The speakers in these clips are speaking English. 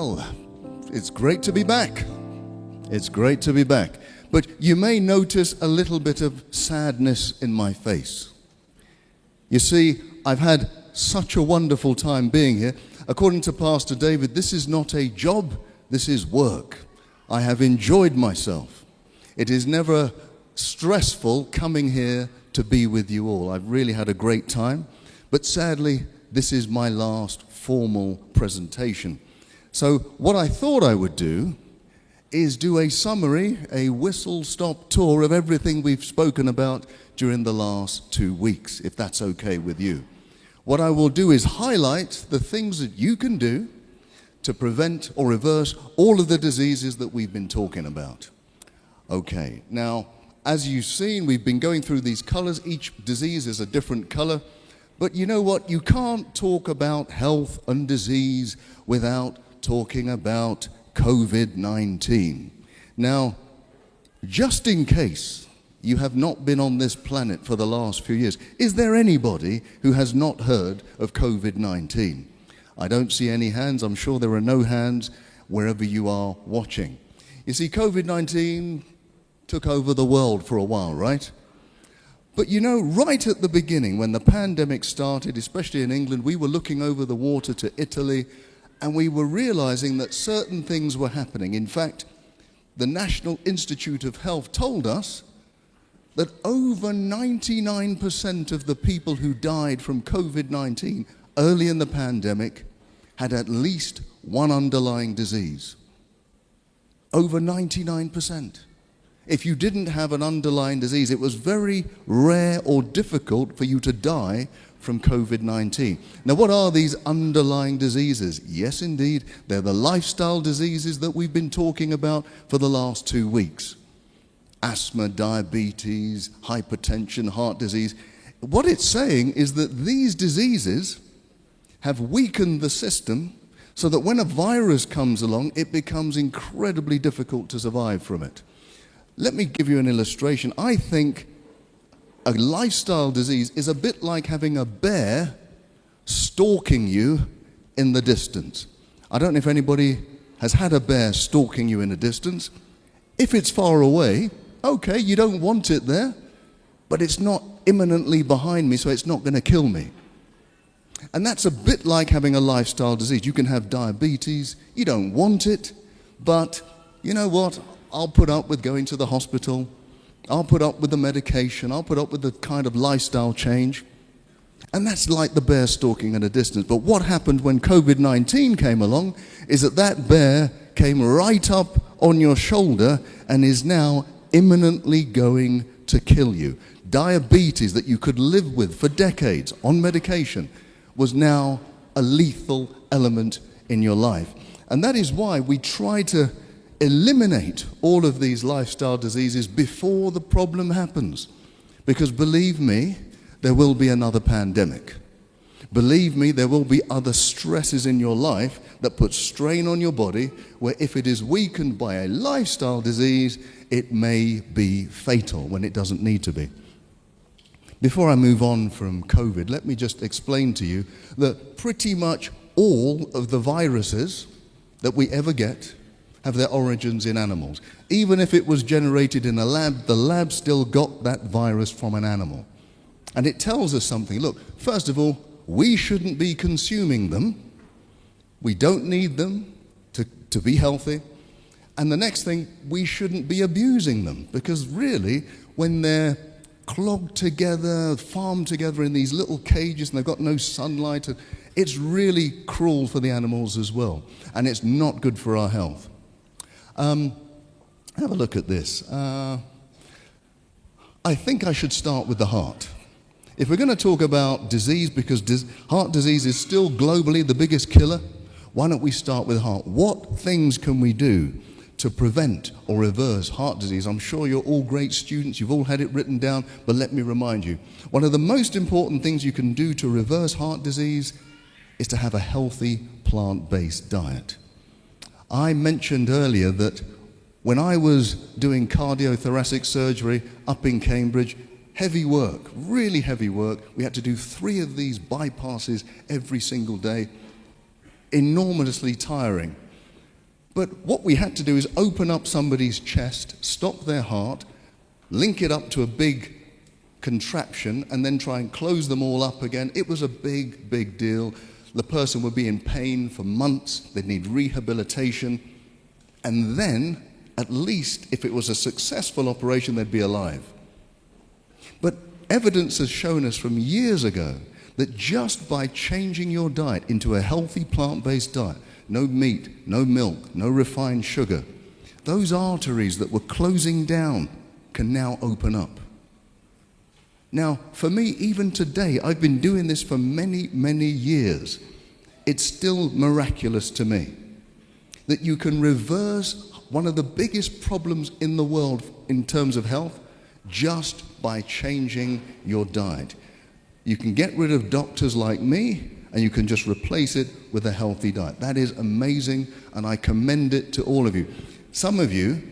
Well, it's great to be back. It's great to be back. But you may notice a little bit of sadness in my face. You see, I've had such a wonderful time being here. According to Pastor David, this is not a job, this is work. I have enjoyed myself. It is never stressful coming here to be with you all. I've really had a great time. But sadly, this is my last formal presentation. So what I thought I would do is do a summary, a whistle-stop tour of everything we've spoken about during the last 2 weeks, if that's okay with you. What I will do is highlight the things that you can do to prevent or reverse all of the diseases that we've been talking about. Okay, now, as you've seen, we've been going through these colors. Each disease is a different color. But you know what? You can't talk about health and disease without talking about COVID-19. Now, just in case you have not been on this planet for the last few years, is there anybody who has not heard of COVID-19? I don't see any hands. I'm sure there are no hands wherever you are watching. You see, COVID-19 took over the world for a while, right? But you know, right at the beginning, when the pandemic started, especially in England, we were looking over the water to Italy, and we were realizing that certain things were happening. In fact, the National Institute of Health told us that over 99% of the people who died from COVID-19 early in the pandemic had at least one underlying disease. Over 99%. If you didn't have an underlying disease, it was very rare or difficult for you to die from COVID-19. Now, what are these underlying diseases? Yes, indeed, they're the lifestyle diseases that we've been talking about for the last 2 weeks. Asthma, diabetes, hypertension, heart disease. What it's saying is that these diseases have weakened the system so that when a virus comes along, it becomes incredibly difficult to survive from it. Let me give you an illustration. I think a lifestyle disease is a bit like having a bear stalking you in the distance. I don't know if anybody has had a bear stalking you in the distance. If it's far away, okay, you don't want it there, but it's not imminently behind me, so it's not going to kill me. And that's a bit like having a lifestyle disease. You can have diabetes, you don't want it, but you know what? I'll put up with going to the hospital. I'll put up with the medication. I'll put up with the kind of lifestyle change. And that's like the bear stalking at a distance. But what happened when COVID-19 came along is that bear came right up on your shoulder and is now imminently going to kill you. Diabetes that you could live with for decades on medication was now a lethal element in your life. And that is why we try to eliminate all of these lifestyle diseases before the problem happens. Because believe me, there will be another pandemic. Believe me, there will be other stresses in your life that put strain on your body, where if it is weakened by a lifestyle disease, it may be fatal when it doesn't need to be. Before I move on from COVID, let me just explain to you that pretty much all of the viruses that we ever get have their origins in animals. Even if it was generated in a lab, the lab still got that virus from an animal. And it tells us something. Look, first of all, we shouldn't be consuming them. We don't need them to be healthy. And the next thing, we shouldn't be abusing them, because really, when they're clogged together, farmed together in these little cages and they've got no sunlight, it's really cruel for the animals as well. And it's not good for our health. Have a look at this. I think I should start with the heart. If we're going to talk about disease, because heart disease is still globally the biggest killer, why don't we start with heart? What things can we do to prevent or reverse heart disease? I'm sure you're all great students, you've all had it written down, but let me remind you. One of the most important things you can do to reverse heart disease is to have a healthy plant-based diet. I mentioned earlier that when I was doing cardiothoracic surgery up in Cambridge, heavy work, really heavy work. We had to do 3 of these bypasses every single day. Enormously tiring. But what we had to do is open up somebody's chest, stop their heart, link it up to a big contraption, and then try and close them all up again. It was a big, big deal. The person would be in pain for months. They'd need rehabilitation. And then, at least, if it was a successful operation, they'd be alive. But evidence has shown us from years ago that just by changing your diet into a healthy plant-based diet, no meat, no milk, no refined sugar, those arteries that were closing down can now open up. Now, for me, even today, I've been doing this for many, many years. It's still miraculous to me that you can reverse one of the biggest problems in the world in terms of health just by changing your diet. You can get rid of doctors like me, and you can just replace it with a healthy diet. That is amazing, and I commend it to all of you. Some of you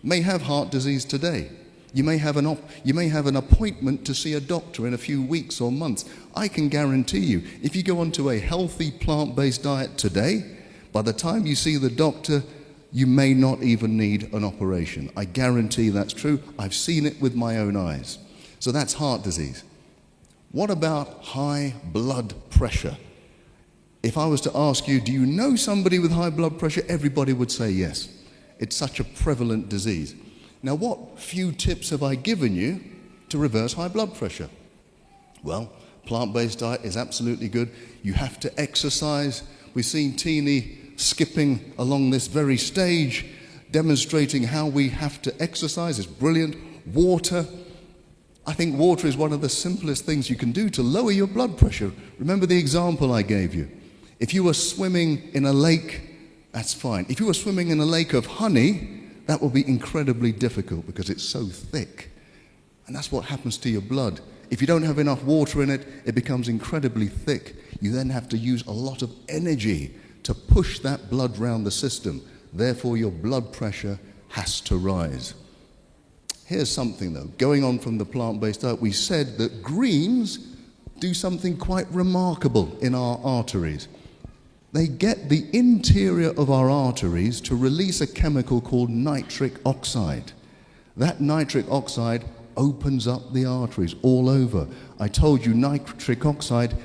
may have heart disease today. You may have an appointment to see a doctor in a few weeks or months. I can guarantee you, if you go onto a healthy plant-based diet today, by the time you see the doctor, you may not even need an operation. I guarantee that's true. I've seen it with my own eyes. So that's heart disease. What about high blood pressure? If I was to ask you, do you know somebody with high blood pressure? Everybody would say yes. It's such a prevalent disease. Now, what few tips have I given you to reverse high blood pressure? Well, plant-based diet is absolutely good. You have to exercise. We've seen Teeny skipping along this very stage, demonstrating how we have to exercise. It's brilliant. Water. I think water is one of the simplest things you can do to lower your blood pressure. Remember the example I gave you. If you were swimming in a lake, that's fine. If you were swimming in a lake of honey, that will be incredibly difficult because it's so thick. And that's what happens to your blood. If you don't have enough water in it, it becomes incredibly thick. You then have to use a lot of energy to push that blood round the system. Therefore, your blood pressure has to rise. Here's something, though. Going on from the plant-based diet, we said that greens do something quite remarkable in our arteries. They get the interior of our arteries to release a chemical called nitric oxide. That nitric oxide opens up the arteries all over. I told you nitric oxide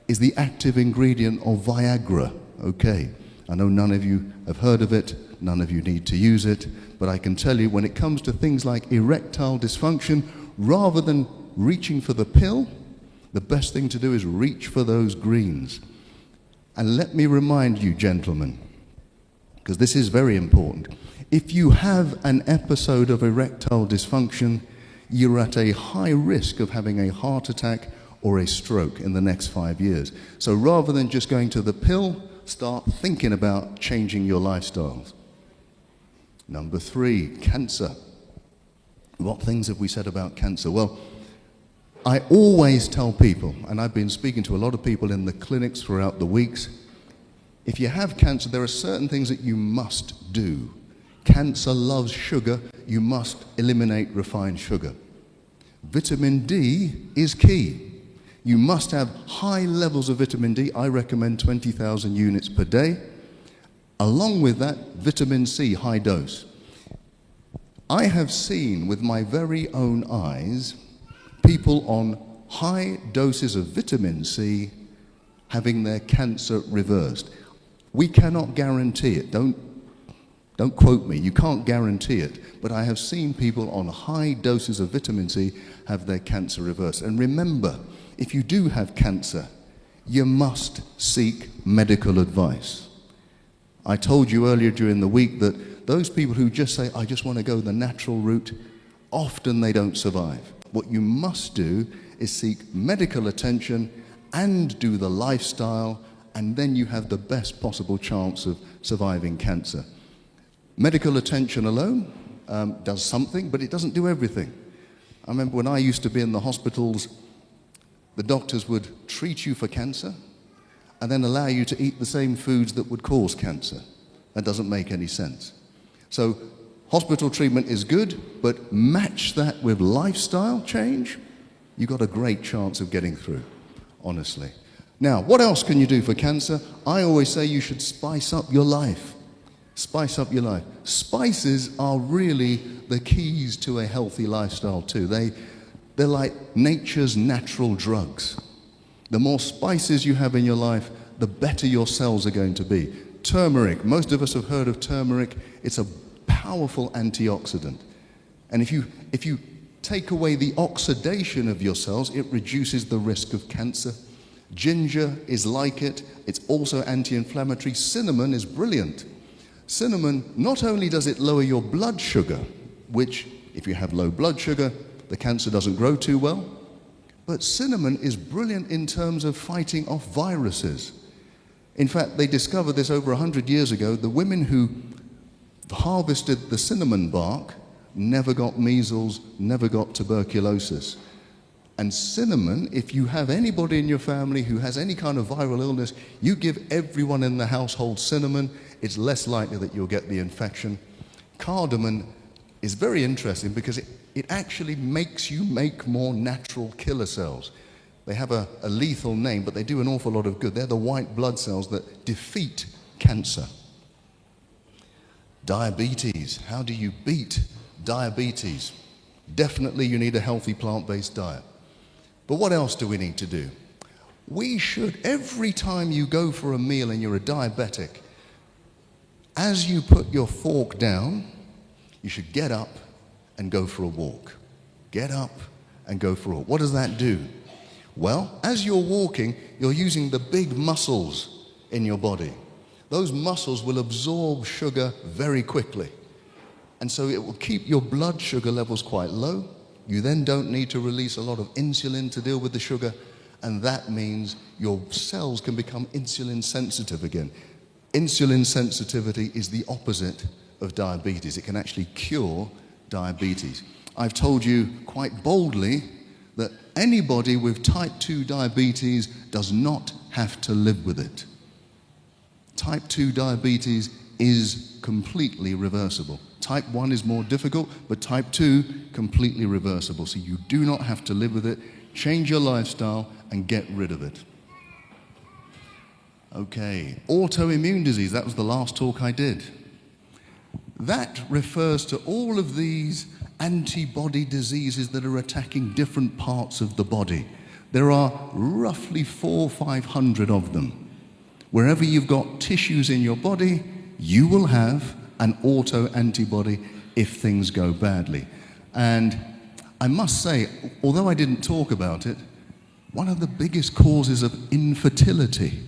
is the active ingredient of Viagra. Okay, I know none of you have heard of it, none of you need to use it, but I can tell you when it comes to things like erectile dysfunction, rather than reaching for the pill, the best thing to do is reach for those greens. And let me remind you, gentlemen, because this is very important, if you have an episode of erectile dysfunction, you're at a high risk of having a heart attack or a stroke in the next 5 years. So rather than just going to the pill, start thinking about changing your lifestyles. Number 3, cancer. What things have we said about cancer? Well, I always tell people, and I've been speaking to a lot of people in the clinics throughout the weeks, if you have cancer, there are certain things that you must do. Cancer loves sugar. You must eliminate refined sugar. Vitamin D is key. You must have high levels of vitamin D. I recommend 20,000 units per day. Along with that, vitamin C, high dose. I have seen with my very own eyes people on high doses of vitamin C having their cancer reversed. We cannot guarantee it. Don't quote me. You can't guarantee it. But I have seen people on high doses of vitamin C have their cancer reversed. And remember, if you do have cancer, you must seek medical advice. I told you earlier during the week that those people who just say, I just want to go the natural route, often they don't survive. What you must do is seek medical attention and do the lifestyle, and then you have the best possible chance of surviving cancer. Medical attention alone does something, but it doesn't do everything. I remember when I used to be in the hospitals, the doctors would treat you for cancer and then allow you to eat the same foods that would cause cancer. That doesn't make any sense. So hospital treatment is good, but match that with lifestyle change, you've got a great chance of getting through, honestly. Now, what else can you do for cancer? I always say you should spice up your life. Spice up your life. Spices are really the keys to a healthy lifestyle too. They're like nature's natural drugs. The more spices you have in your life, the better your cells are going to be. Turmeric, most of us have heard of turmeric. It's a powerful antioxidant. And if you take away the oxidation of your cells, it reduces the risk of cancer. Ginger is like it. It's also anti-inflammatory. Cinnamon is brilliant. Cinnamon, not only does it lower your blood sugar, which if you have low blood sugar, the cancer doesn't grow too well, but cinnamon is brilliant in terms of fighting off viruses. In fact, they discovered this over 100 years ago. The women who harvested the cinnamon bark never got measles, never got tuberculosis. And cinnamon, if you have anybody in your family who has any kind of viral illness, you give everyone in the household cinnamon, it's less likely that you'll get the infection. Cardamom is very interesting because it actually makes you make more natural killer cells. They have a lethal name, but they do an awful lot of good. They're the white blood cells that defeat cancer. Diabetes. How do you beat diabetes? Definitely you need a healthy plant-based diet. But what else do we need to do? We should, every time you go for a meal and you're a diabetic, as you put your fork down, you should get up and go for a walk. Get up and go for a walk. What does that do? Well, as you're walking, you're using the big muscles in your body. Those muscles will absorb sugar very quickly. And so it will keep your blood sugar levels quite low. You then don't need to release a lot of insulin to deal with the sugar, and that means your cells can become insulin sensitive again. Insulin sensitivity is the opposite of diabetes. It can actually cure diabetes. I've told you quite boldly that anybody with type 2 diabetes does not have to live with it. Type 2 diabetes is completely reversible. Type 1 is more difficult, but type 2, completely reversible. So you do not have to live with it. Change your lifestyle and get rid of it. Okay, autoimmune disease, that was the last talk I did. That refers to all of these antibody diseases that are attacking different parts of the body. There are roughly 400 or 500 of them. Wherever you've got tissues in your body, you will have an auto-antibody if things go badly. And I must say, although I didn't talk about it, one of the biggest causes of infertility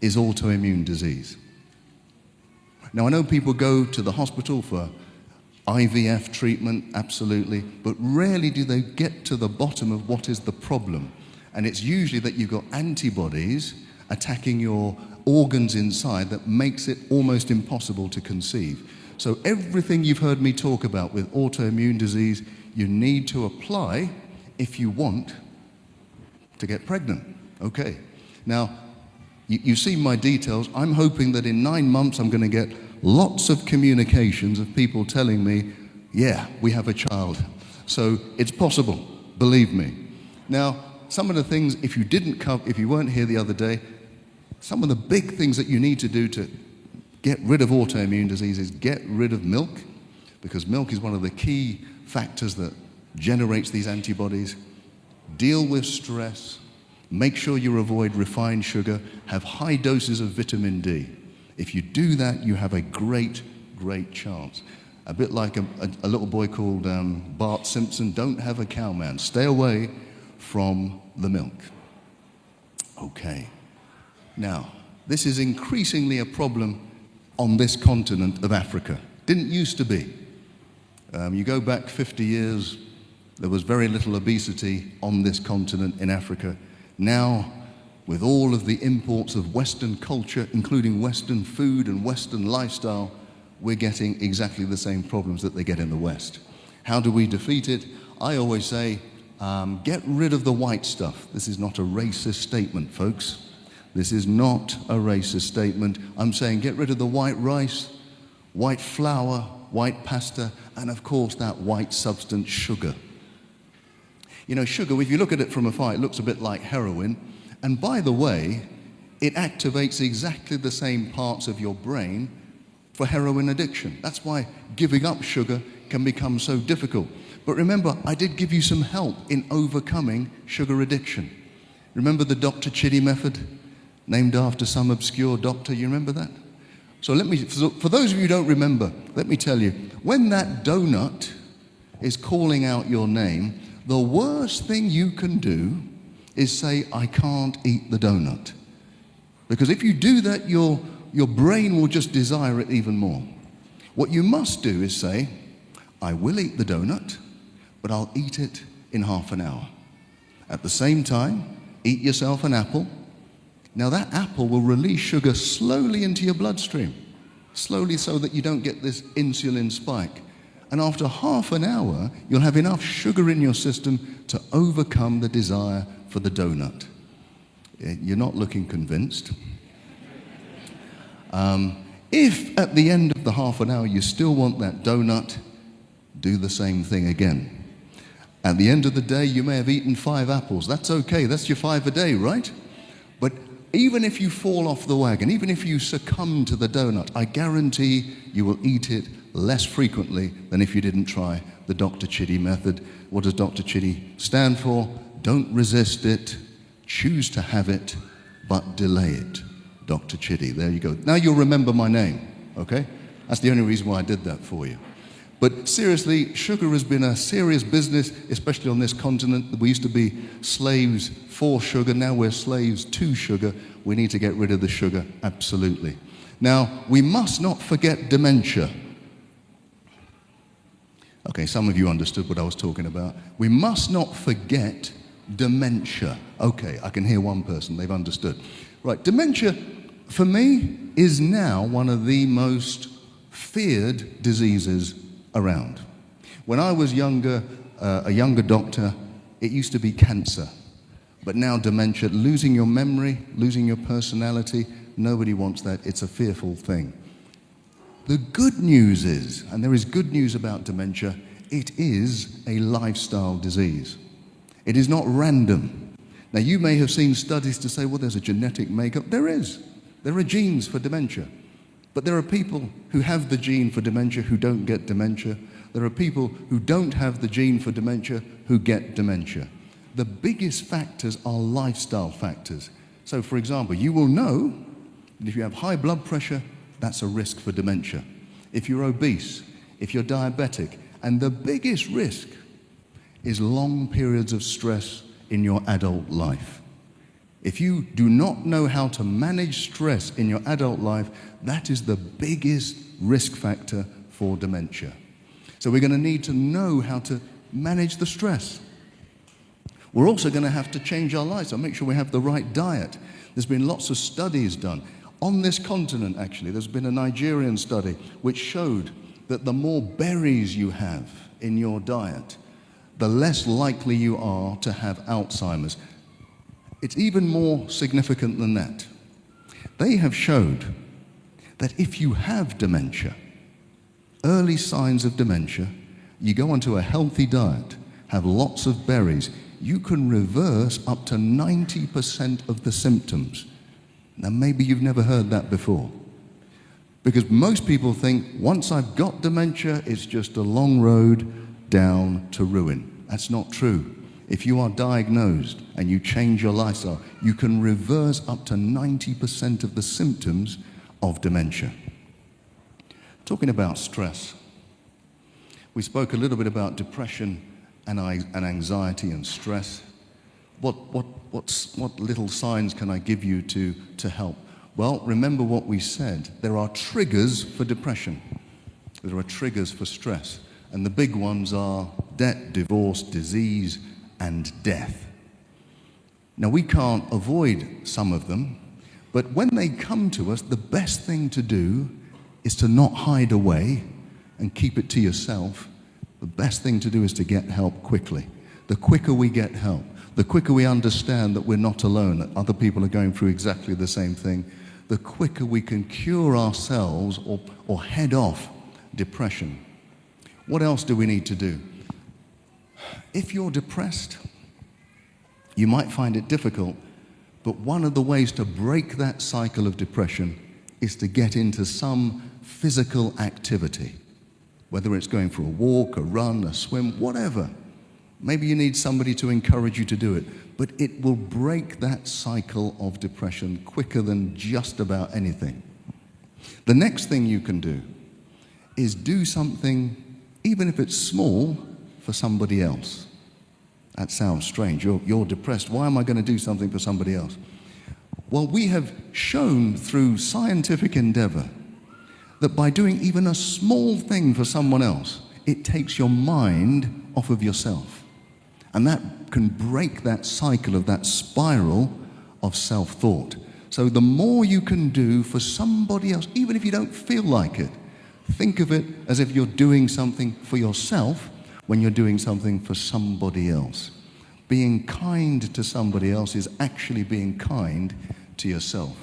is autoimmune disease. Now, I know people go to the hospital for IVF treatment, absolutely, but rarely do they get to the bottom of what is the problem. And it's usually that you've got antibodies attacking your organs inside that makes it almost impossible to conceive. So everything you've heard me talk about with autoimmune disease, you need to apply if you want to get pregnant. Okay. Now, you see my details. I'm hoping that in 9 months I'm going to get lots of communications of people telling me, yeah, we have a child. So it's possible, believe me. Now, some of the things, if you weren't here the other day, some of the big things that you need to do to get rid of autoimmune disease is get rid of milk, because milk is one of the key factors that generates these antibodies. Deal with stress. Make sure you avoid refined sugar. Have high doses of vitamin D. If you do that, you have a great, great chance. A bit like a little boy called Bart Simpson, don't have a cow man. Stay away from the milk. Okay. Now, this is increasingly a problem on this continent of Africa. Didn't used to be. You go back 50 years, there was very little obesity on this continent in Africa. Now, with all of the imports of Western culture, including Western food and Western lifestyle, we're getting exactly the same problems that they get in the West. How do we defeat it? I always say, get rid of the white stuff. This is not a racist statement, folks. This is not a racist statement. I'm saying get rid of the white rice, white flour, white pasta, and of course that white substance, sugar. You know, sugar, if you look at it from afar, it looks a bit like heroin. And by the way, it activates exactly the same parts of your brain for heroin addiction. That's why giving up sugar can become so difficult. But remember, I did give you some help in overcoming sugar addiction. Remember the Dr. Chitty method, named after some obscure doctor? You remember that? So for those of you who don't remember, let me tell you, when that donut is calling out your name, the worst thing you can do is say, I can't eat the donut. Because if you do that, your brain will just desire it even more. What you must do is say, I will eat the donut, but I'll eat it in half an hour. At the same time, eat yourself an apple. Now that apple will release sugar slowly into your bloodstream, slowly so that you don't get this insulin spike. And after half an hour, you'll have enough sugar in your system to overcome the desire for the donut. You're not looking convinced. If at the end of the half an hour you still want that donut, do the same thing again. At the end of the day, you may have eaten 5 apples. That's okay. That's your 5 a day, right? But even if you fall off the wagon, even if you succumb to the donut, I guarantee you will eat it less frequently than if you didn't try the Dr. Chitty method. What does Dr. Chitty stand for? Don't resist it, choose to have it, but delay it. Dr. Chitty, there you go. Now you'll remember my name, okay? That's the only reason why I did that for you. But seriously, sugar has been a serious business, especially on this continent. We used to be slaves for sugar, now we're slaves to sugar. We need to get rid of the sugar, absolutely. Now, we must not forget dementia. Okay, some of you understood what I was talking about. We must not forget dementia. Okay, I can hear one person, they've understood. Right, dementia, for me, is now one of the most feared diseases around. When I was younger, a younger doctor, it used to be cancer. But now dementia, losing your memory, losing your personality, nobody wants that. It's a fearful thing. The good news is, and there is good news about dementia, it is a lifestyle disease. It is not random. Now you may have seen studies to say, well, there's a genetic makeup. There is. There are genes for dementia. But there are people who have the gene for dementia who don't get dementia. There are people who don't have the gene for dementia who get dementia. The biggest factors are lifestyle factors. So for example, you will know that if you have high blood pressure, that's a risk for dementia. If you're obese, if you're diabetic, and the biggest risk is long periods of stress in your adult life. If you do not know how to manage stress in your adult life, that is the biggest risk factor for dementia. So we're going to need to know how to manage the stress. We're also going to have to change our lives, so make sure we have the right diet. There's been lots of studies done. On this continent, actually, there's been a Nigerian study which showed that the more berries you have in your diet, the less likely you are to have Alzheimer's. It's even more significant than that. They have showed that if you have dementia, early signs of dementia, you go onto a healthy diet, have lots of berries, you can reverse up to 90% of the symptoms. Now maybe you've never heard that before. Because most people think, once I've got dementia, it's just a long road down to ruin. That's not true. If you are diagnosed and you change your lifestyle, you can reverse up to 90% of the symptoms of dementia. Talking about stress, we spoke a little bit about depression and anxiety and stress. What little signs can I give you to help? Well, remember what we said. There are triggers for depression. There are triggers for stress. And the big ones are debt, divorce, disease, and death. Now, we can't avoid some of them, but when they come to us, the best thing to do is to not hide away and keep it to yourself. The best thing to do is to get help quickly. The quicker we get help, the quicker we understand that we're not alone, that other people are going through exactly the same thing, the quicker we can cure ourselves or head off depression. What else do we need to do? If you're depressed, you might find it difficult, but one of the ways to break that cycle of depression is to get into some physical activity, whether it's going for a walk, a run, a swim, whatever. Maybe you need somebody to encourage you to do it, but it will break that cycle of depression quicker than just about anything. The next thing you can do is do something, even if it's small, for somebody else. That sounds strange. You're depressed. Why am I going to do something for somebody else? Well, we have shown through scientific endeavor that by doing even a small thing for someone else, it takes your mind off of yourself. And that can break that cycle of that spiral of self-thought. So the more you can do for somebody else, even if you don't feel like it, think of it as if you're doing something for yourself when you're doing something for somebody else. Being kind to somebody else is actually being kind to yourself.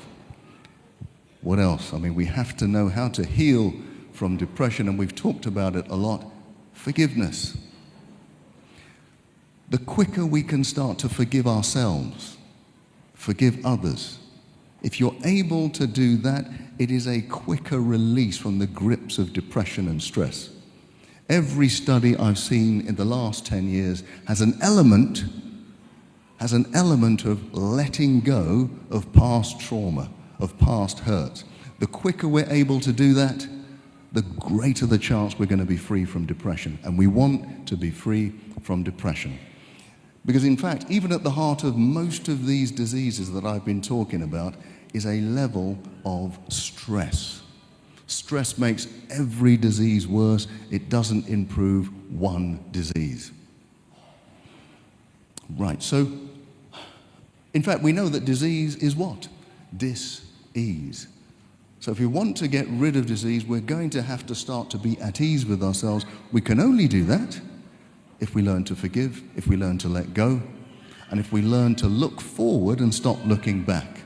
What else? I mean, we have to know how to heal from depression, and we've talked about it a lot. Forgiveness. The quicker we can start to forgive ourselves, forgive others, if you're able to do that, it is a quicker release from the grips of depression and stress. Every study I've seen in the last 10 years has an element of letting go of past trauma, of past hurt. The quicker we're able to do that, the greater the chance we're going to be free from depression. And we want to be free from depression. Because in fact, even at the heart of most of these diseases that I've been talking about is a level of stress. Stress makes every disease worse. It doesn't improve one disease. Right, so in fact, we know that disease is what? Dis-ease. So if we want to get rid of disease, we're going to have to start to be at ease with ourselves. We can only do that if we learn to forgive, if we learn to let go, and if we learn to look forward and stop looking back.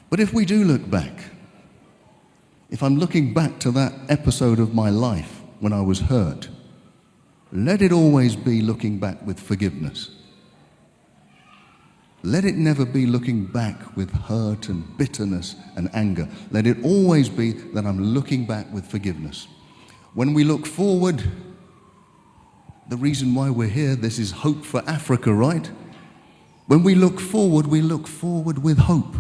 But if we do look back, if I'm looking back to that episode of my life when I was hurt, let it always be looking back with forgiveness. Let it never be looking back with hurt and bitterness and anger. Let it always be that I'm looking back with forgiveness. When we look forward, the reason why we're here, this is Hope for Africa, right? When we look forward with hope.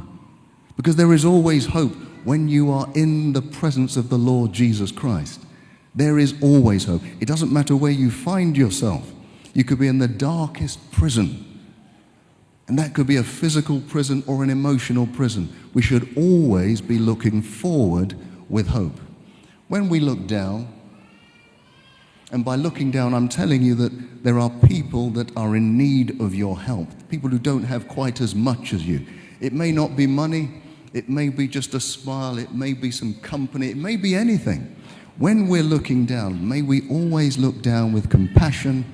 Because there is always hope when you are in the presence of the Lord Jesus Christ. There is always hope. It doesn't matter where you find yourself. You could be in the darkest prison. And that could be a physical prison or an emotional prison. We should always be looking forward with hope. When we look down, and by looking down, I'm telling you that there are people that are in need of your help, people who don't have quite as much as you. It may not be money, it may be just a smile, it may be some company, it may be anything. When we're looking down, may we always look down with compassion,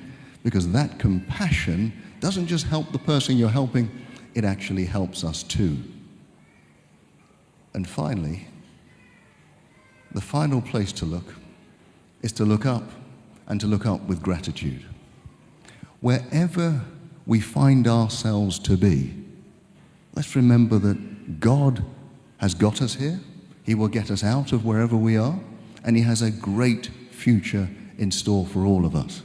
because that compassion doesn't just help the person you're helping, it actually helps us too. And finally, the final place to look is to look up, and to look up with gratitude. Wherever we find ourselves to be, let's remember that God has got us here. He will get us out of wherever we are, and He has a great future in store for all of us.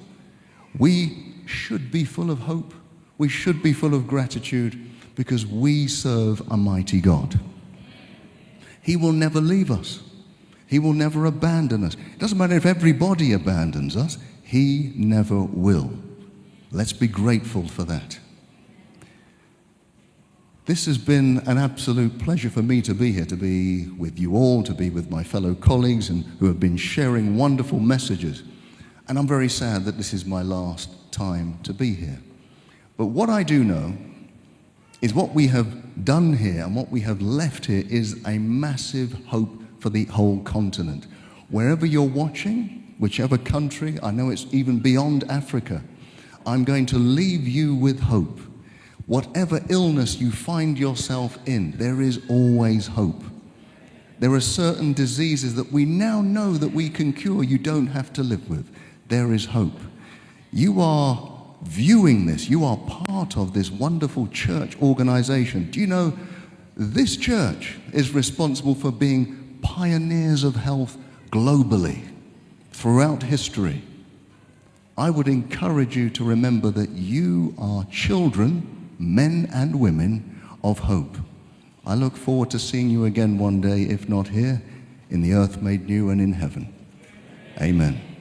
We should be full of hope. We should be full of gratitude, because we serve a mighty God. He will never leave us. He will never abandon us. It doesn't matter if everybody abandons us. He never will. Let's be grateful for that. This has been an absolute pleasure for me to be here, to be with you all, to be with my fellow colleagues and who have been sharing wonderful messages. And I'm very sad that this is my last time to be here. But what I do know is what we have done here and what we have left here is a massive hope for the whole continent. Wherever you're watching, whichever country, I know it's even beyond Africa, I'm going to leave you with hope. Whatever illness you find yourself in, there is always hope. There are certain diseases that we now know that we can cure, you don't have to live with. There is hope. You are viewing this, you are part of this wonderful church organization. Do you know this church is responsible for being pioneers of health globally throughout history. I would encourage you to remember that you are children, men and women, of hope. I look forward to seeing you again one day, if not here, in the earth made new and in heaven. Amen.